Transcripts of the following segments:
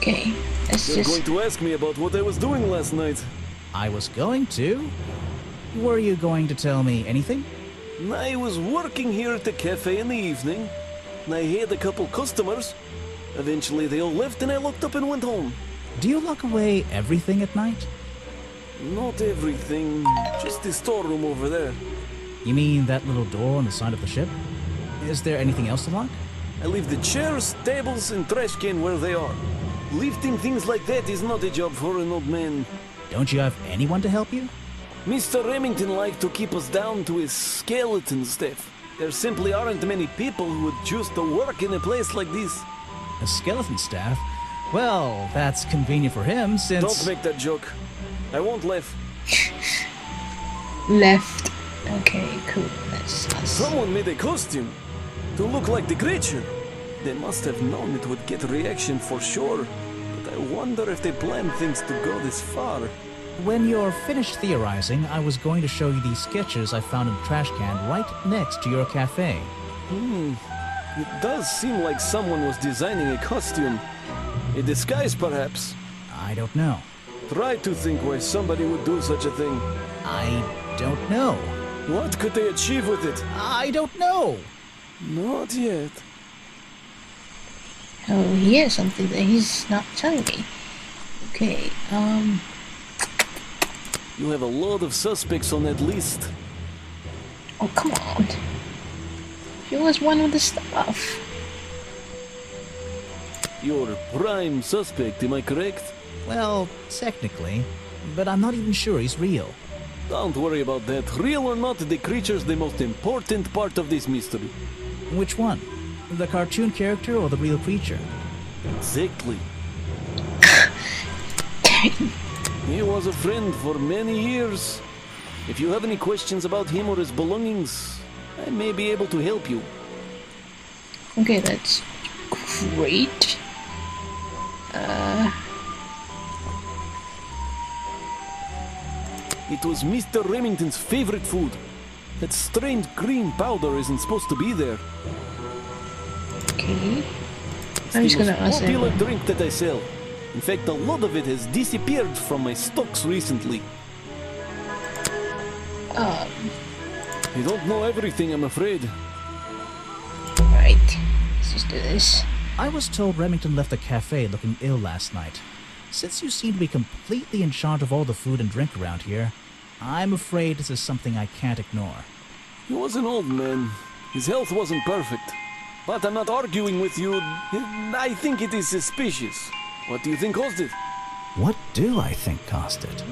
Okay, let's You're just... going to ask me about what I was doing last night. I was going to. Were you going to tell me anything? I was working here at the cafe in the evening, and I had a couple customers. Eventually they all left and I locked up and went home. Do you lock away everything at night? Not everything, just the storeroom over there. You mean that little door on the side of the ship? Is there anything else to lock? I leave the chairs, tables, and trash can where they are. Lifting things like that is not a job for an old man. Don't you have anyone to help you? Mr. Remington liked to keep us down to his skeleton stuff. There simply aren't many people who would choose to work in a place like this. A skeleton staff? Well, that's convenient for him since... Don't make that joke. I won't laugh. Left. Okay, cool. That's us. Someone made a costume to look like the creature. They must have known it would get a reaction for sure. But I wonder if they planned things to go this far. When you're finished theorizing, I was going to show you these sketches I found in the trash can right next to your cafe. It does seem like someone was designing a costume. A disguise, perhaps. I don't know. Try to think why somebody would do such a thing. I don't know. What could they achieve with it? I don't know. Not yet. Oh, he has something that he's not telling me. Okay, You have a lot of suspects on that list. oh, come on. He was one of the stuff. You're prime suspect, am I correct? Well, technically, but I'm not even sure he's real. Don't worry about that. Real or not, the creature's the most important part of this mystery. Which one? The cartoon character or the real creature? Exactly. He was a friend for many years. If you have any questions about him or his belongings, I may be able to help you. Okay, that's great. It was Mr. Remington's favorite food. That strange green powder isn't supposed to be there. Okay. It's I'm just the gonna most ask popular him. drink that I sell. In fact, a lot of it has disappeared from my stocks recently. I don't know everything, I'm afraid. Right. Let's just do this. I was told Remington left the cafe looking ill last night. Since you seem to be completely in charge of all the food and drink around here, I'm afraid this is something I can't ignore. He was an old man. His health wasn't perfect. But I'm not arguing with you. I think it is suspicious. What do you think caused it? What do I think caused it?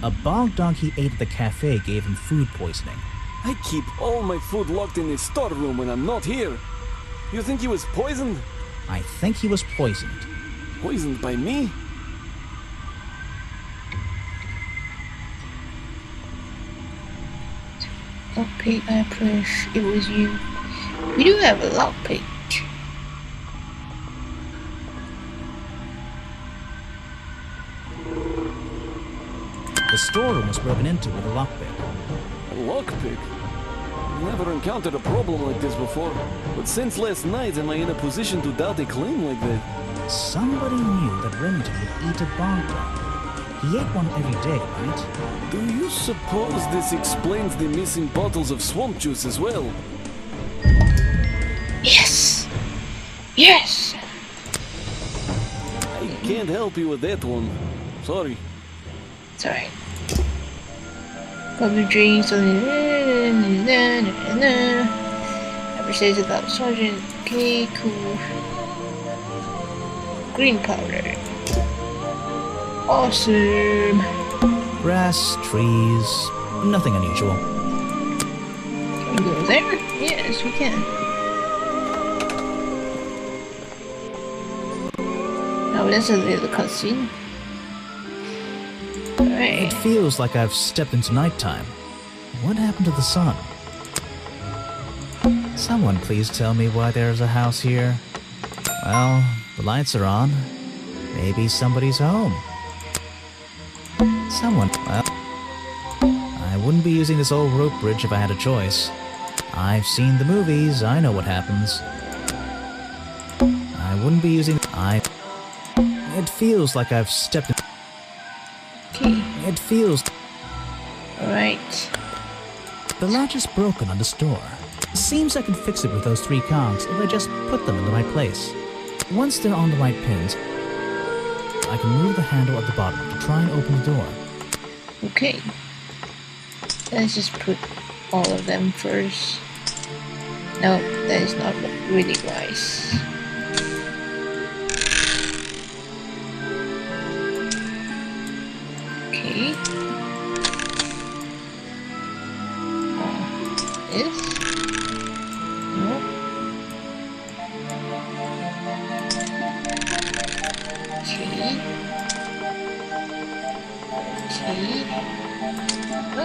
A bog donkey ate at the cafe gave him food poisoning. I keep all my food locked in the storeroom when I'm not here. You think he was poisoned? I think he was poisoned. Poisoned by me? Lockpick, I approve. It was you. We do have a lockpick. The storeroom was broken into with a lockpick. A lockpick? I've never encountered a problem like this before. But since last night, am I in a position to doubt a claim like that? Somebody knew that Remington would eat a bog dog. He ate one every day, right? Do you suppose this explains the missing bottles of swamp juice as well? Yes! Yes! I can't help you with that one. Sorry. It's alright. Public drinks on Never says about Sergeant. Okay, cool. Green powder. Awesome. Grass, trees, nothing unusual. Can we go there? Yes, we can. Oh, that's a little cutscene. It Alright. feels like I've stepped into nighttime. What happened to the sun? Someone please tell me why there's a house here. Well, the lights are on. Maybe somebody's home. Someone, well, I wouldn't be using this old rope bridge if I had a choice. I've seen the movies, I know what happens. I wouldn't be using... It feels like I've stepped in... Okay. It feels... Alright. The latch is broken on this door. Seems I can fix it with those 3 cogs if I just put them in the right place. Once they're on the right pins, I can move the handle at the bottom to try and open the door. Okay. Let's just put all of them first. No, that is not really wise. Okay. This? No.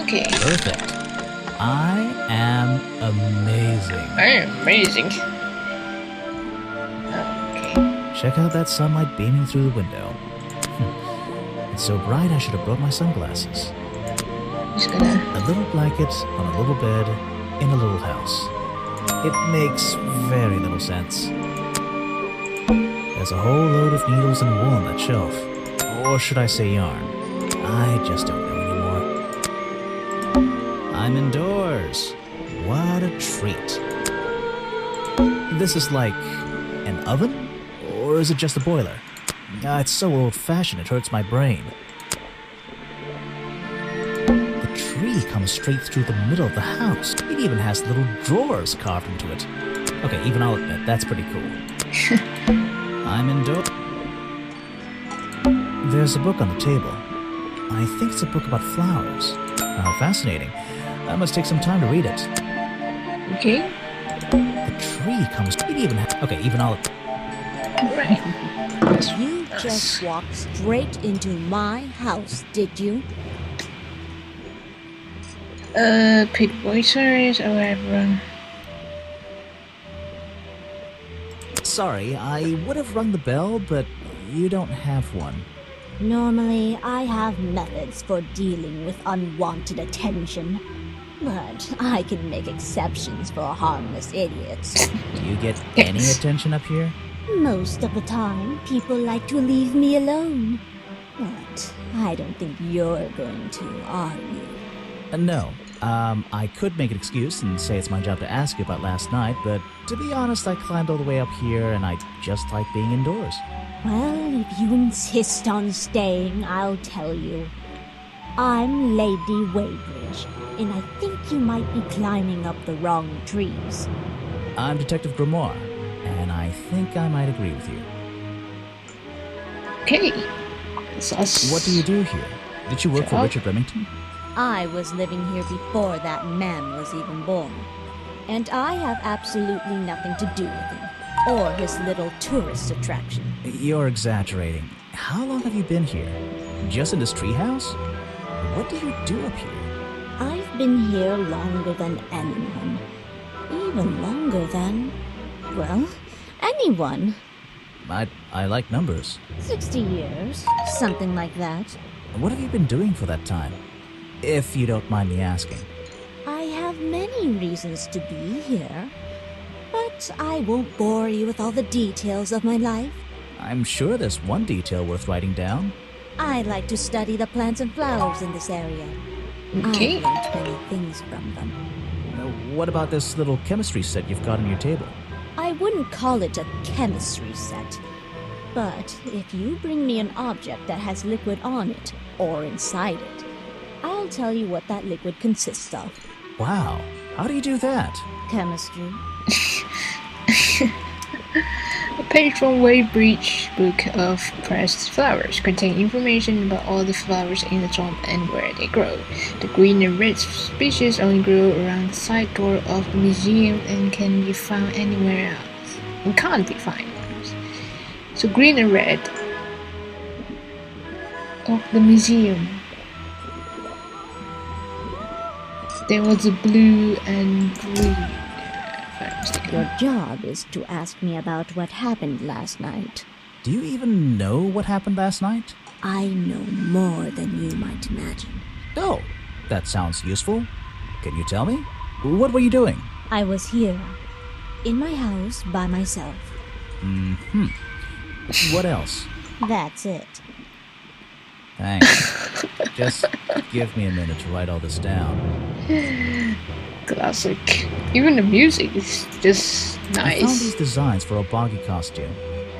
Okay. Perfect. I am amazing. I am amazing. Okay. Check out that sunlight beaming through the window. It's so bright I should have brought my sunglasses. Just gonna... A little blanket on a little bed in a little house. It makes very little sense. There's a whole load of needles and wool on that shelf. Or should I say yarn? I just don't know anymore. I'm indoors. What a treat. This is like an oven? Or is it just a boiler? It's so old-fashioned it hurts my brain. The tree comes straight through the middle of the house. It even has little drawers carved into it. Okay, even I'll admit, that's pretty cool. I'm indoors. There's a book on the table. I think it's a book about flowers. How fascinating. I must take some time to read it. Okay. The tree comes... It even okay, even I'll... Right. You just walked straight into my house, did you? Pit voicers or whatever. Sorry, I would have rung the bell, but you don't have one. Normally, I have methods for dealing with unwanted attention. But I can make exceptions for harmless idiots. Do you get any attention up here? Most of the time, people like to leave me alone. But I don't think you're going to, are you? No. I could make an excuse and say it's my job to ask you about last night, but to be honest, I climbed all the way up here and I just like being indoors. Well, if you insist on staying, I'll tell you. I'm Lady Weybridge, and I think you might be climbing up the wrong trees. I'm Detective Grimoire, and I think I might agree with you. Okay. What do you do here? Did you work for Richard Remington? I was living here before that man was even born. And I have absolutely nothing to do with him, or his little tourist attraction. You're exaggerating. How long have you been here? Just in this treehouse? What do you do up here? I've been here longer than anyone. Even longer than, well, anyone. I like numbers. 60 years, something like that. What have you been doing for that time? If you don't mind me asking. I have many reasons to be here, but I won't bore you with all the details of my life. I'm sure there's one detail worth writing down. I like to study the plants and flowers in this area. Okay. I've learned many things from them. What about this little chemistry set you've got on your table? I wouldn't call it a chemistry set, but if you bring me an object that has liquid on it, or inside it, I'll tell you what that liquid consists of. Wow, how do you do that? Chemistry. A page from Weybridge book of pressed flowers contain information about all the flowers in the swamp and where they grow. The green and red species only grow around the side door of the museum and can be found anywhere else. And can't be found anywhere else. So green and red of the museum. There was a blue and green. Your job is to ask me about what happened last night. Do you even know what happened last night? I know more than you might imagine. No, That sounds useful. Can you tell me? What were you doing? I was here, in my house, by myself. What else? That's it. Thanks. Just give me a minute to write all this down. Classic. Even the music is just I found these nice. designs for a boggy costume.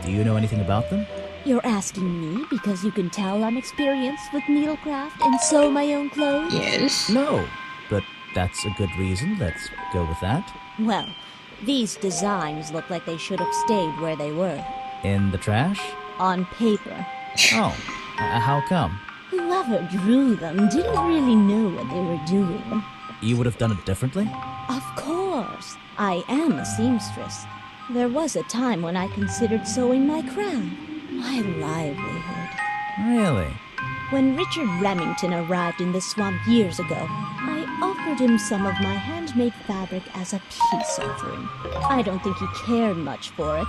Do you know anything about them? You're asking me because you can tell I'm experienced with needlecraft and sew my own clothes? Yes. No, but that's a good reason. Let's go with that. Well, these designs look like they should have stayed where they were. In the trash? On paper. Oh, how come? Whoever drew them didn't really know what they were doing. You would have done it differently? Of course. I am a seamstress. There was a time when I considered sewing my craft, my livelihood. Really? When Richard Remington arrived in the swamp years ago, I offered him some of my handmade fabric as a peace offering. I don't think he cared much for it.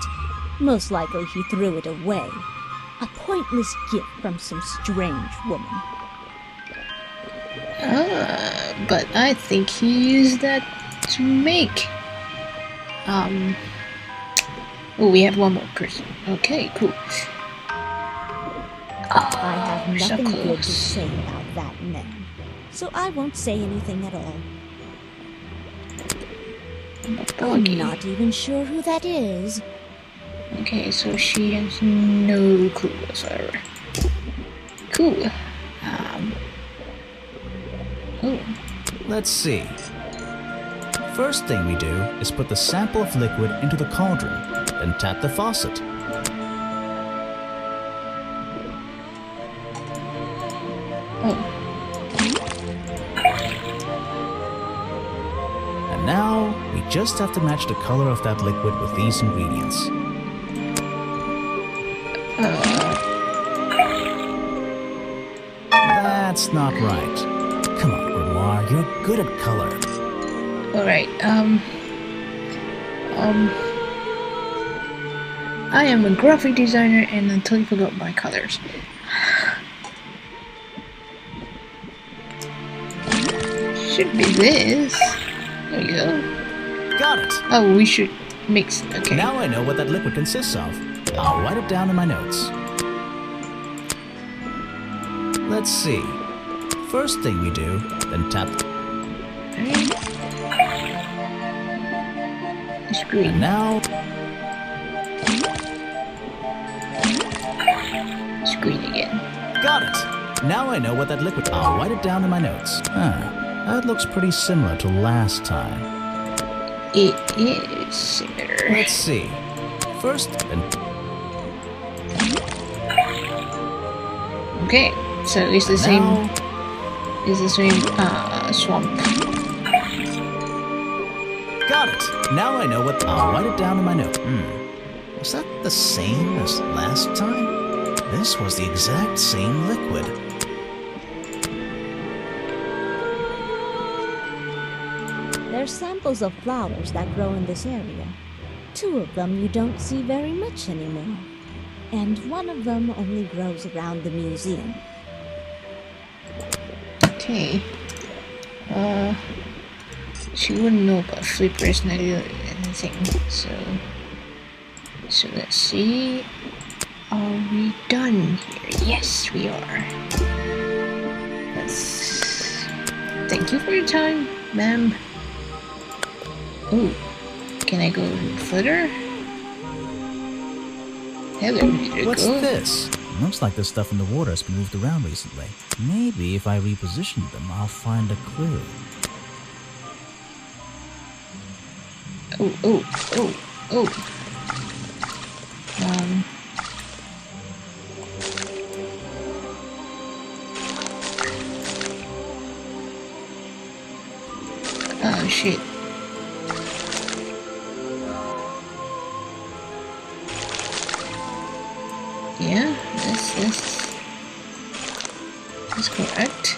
Most likely he threw it away. A pointless gift from some strange woman. But I think he used that to make. Oh, we have one more person. Okay, cool. I have so nothing good to close. say about that man, so I won't say anything at all. I'm Boggy. not even sure who that is. Okay, so she has no clue whatsoever. Cool. Oh, Let's see. First thing we do is put the sample of liquid into the cauldron, then tap the faucet. oh, And now, we just have to match the color of that liquid with these ingredients. That's not right. Come on, Grimoire, you're good at color. alright, I am a graphic designer and I totally forgot my colors. Should be this. There we go. Got it! Oh, we should mix. Okay. Now I know what that liquid consists of. I'll write it down in my notes. Let's see. First thing we do, then tap. It's And green. now, It's green again. got it! Now I know what that liquid. I'll write it down in my notes. That looks pretty similar to last time. It is similar. Let's see. First, then. Okay, so it's the same. Now, It's the same swamp. got it! Now I know what. I'll write it down in my note. Was that the same as last time? This was the exact same liquid. They're samples of flowers that grow in this area. 2 of them you don't see very much anymore. And 1 of them only grows around the museum. Okay. She wouldn't know about flip personality or anything. So let's see. Are we done here? Yes, we are. Thank you for your time, ma'am. Oh, can I go further? Hello, little What's girl. this? Looks like the stuff in the water has been moved around recently. Maybe if I reposition them, I'll find a clue. Oh. Oh shit. Yeah, that's correct.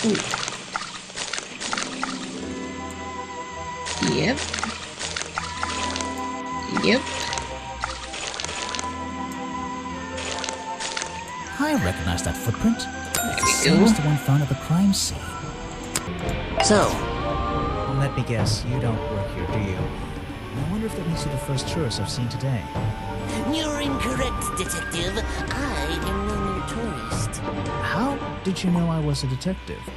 Ooh. Yep. Yep. I recognize that footprint. It's the we same go. as the one found at the crime scene. So, Let me guess, you don't work here, do you? I wonder if that makes you the first tourist I've seen today. you're incorrect, Detective. I am no mere tourist. How did you know I was a detective?